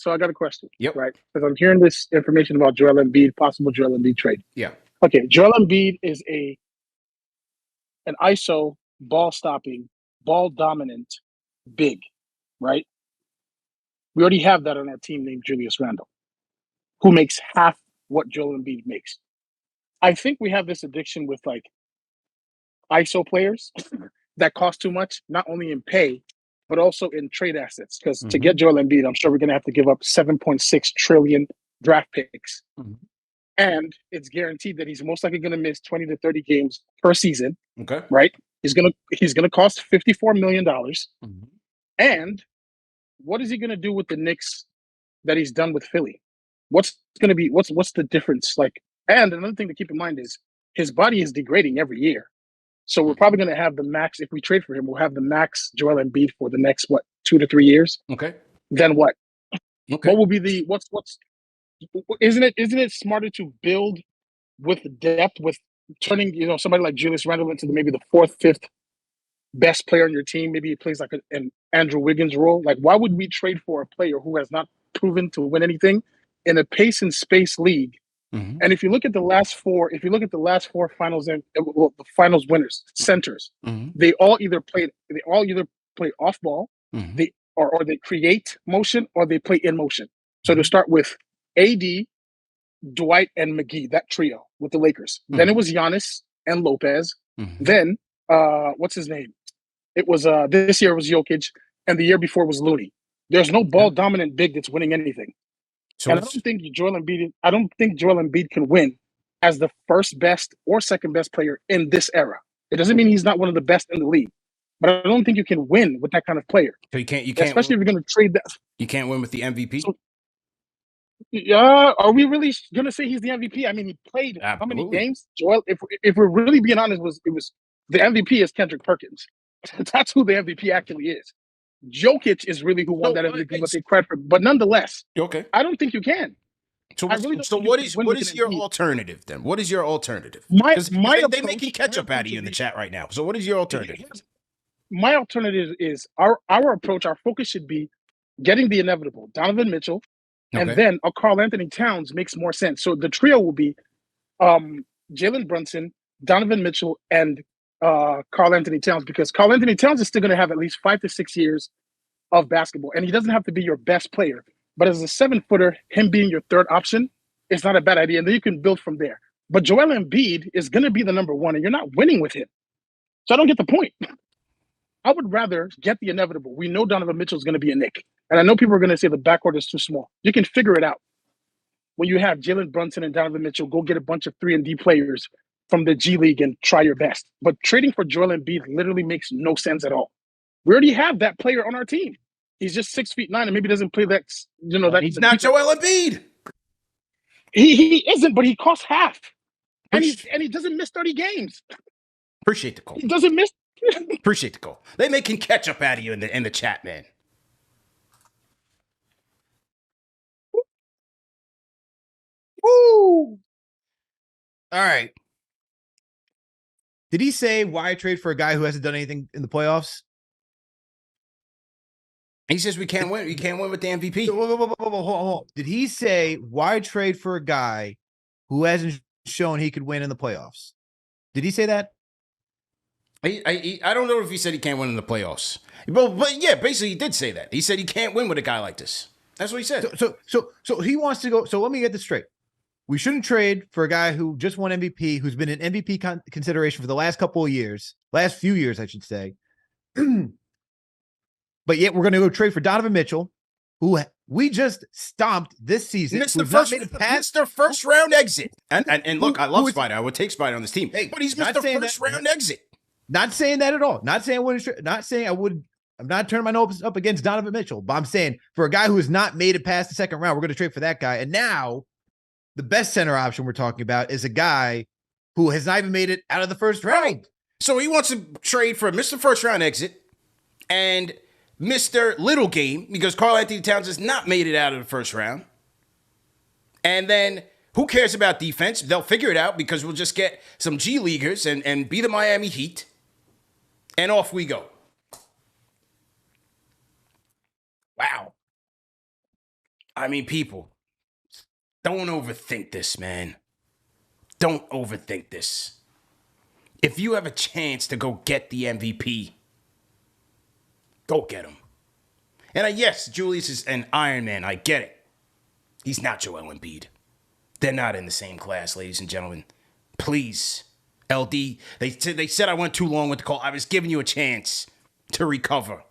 So I got a question. Yep. Right, because I'm hearing this information about Joel Embiid, possible Joel Embiid trade. Yeah. Okay, Joel Embiid is an ISO ball stopping, ball dominant, big, right? We already have that on our team named Julius Randle, who makes half what Joel Embiid makes. I think we have this addiction with like ISO players that cost too much, not only in pay, but also in trade assets. Because to get Joel Embiid, I'm sure we're going to have to give up 7.6 trillion draft picks. And it's guaranteed that he's most likely going to miss 20 to 30 games per season. Okay. Right? He's gonna cost $54 million. And what is he gonna do with the Knicks that he's done with Philly? What's the difference? Like, and another thing to keep in mind is his body is degrading every year. So we're probably gonna have the max, if we trade for him, we'll have the max Joel Embiid for the next 2 to 3 years. Okay. Then what? Okay. What will be the what's isn't it smarter to build with depth, with turning somebody like Julius Randle into maybe the fourth, fifth best player on your team? Maybe he plays like an Andrew Wiggins role. Like, why would we trade for a player who has not proven to win anything in a pace and space league? And if you look at the last four, finals and the finals winners, centers, they all either play off ball, or they create motion, or they play in motion. So to start with AD, Dwight, and McGee, that trio with the Lakers. Then it was Giannis and Lopez. Then what's his name? It was this year was Jokic, and the year before was Looney. There's no ball dominant big that's winning anything. So and I don't think Joel Embiid can win as the first best or second best player in this era. It doesn't mean he's not one of the best in the league, but I don't think you can win with that kind of player. So you can't, especially if you're going to trade that. You can't win with the MVP. So, are we really going to say he's the MVP? I mean, he played how many games? Joel, if we're really being honest, it was the MVP is Kendrick Perkins. That's who the MVP actually is. Jokic is really who won that MVP, but they credit for. But nonetheless, I don't think you can. So, what is your alternative then? What is your alternative? They making catch up out of you in the chat right now. So what is your alternative? My alternative is our approach. Our focus should be getting the inevitable, Donovan Mitchell, and then a Karl Anthony Towns makes more sense. So the trio will be Jalen Brunson, Donovan Mitchell, and Karl Anthony Towns, because Karl Anthony Towns is still going to have at least 5 to 6 years of basketball, and he doesn't have to be your best player. But as a 7-footer, him being your third option is not a bad idea, and then you can build from there. But Joel Embiid is going to be the number one, and you're not winning with him. So I don't get the point. I would rather get the inevitable. We know Donovan Mitchell is going to be a Knick, and I know people are going to say the backcourt is too small. You can figure it out. When you have Jalen Brunson and Donovan Mitchell, go get a bunch of 3-and-D players from the G League and try your best. But trading for Joel Embiid literally makes no sense at all. We already have that player on our team. He's just 6'9" and maybe doesn't play that. He's not Joel Embiid. He isn't, but he costs half, and he doesn't miss 30 games. Appreciate the call. He doesn't miss. Appreciate the call. They making catch up out of you in the chat, man. Woo! All right. Did he say why trade for a guy who hasn't done anything in the playoffs? He says we can't win. You can't win with the MVP. Hold on. Did he say why trade for a guy who hasn't shown he could win in the playoffs? Did he say that? I don't know if he said he can't win in the playoffs. But yeah, basically he did say that. He said he can't win with a guy like this. That's what he said. So he wants to go. So let me get this straight. We shouldn't trade for a guy who just won MVP, who's been an MVP consideration for the last few years, I should say. But yet we're going to go trade for Donovan Mitchell, who we just stomped this season. Mr. First round exit. And look, I love Spider. I would take Spider on this team. Hey, but he's Mr. First round exit. Not saying that at all. Not saying I would. I'm not turning my nose up against Donovan Mitchell, but I'm saying for a guy who has not made it past the second round, we're going to trade for that guy. And now the best center option we're talking about is a guy who has not even made it out of the first round. Right. So he wants to trade for Mr. First round exit and Mr. Little Game, because Karl Anthony Towns has not made it out of the first round. And then who cares about defense? They'll figure it out because we'll just get some G Leaguers and be the Miami Heat. And off we go. Wow. I mean, people, don't overthink this, man. Don't overthink this. If you have a chance to go get the MVP, go get him. And yes, Julius is an Iron Man. I get it. He's not Joel Embiid. They're not in the same class, ladies and gentlemen. Please, LD. They said I went too long with the call. I was giving you a chance to recover.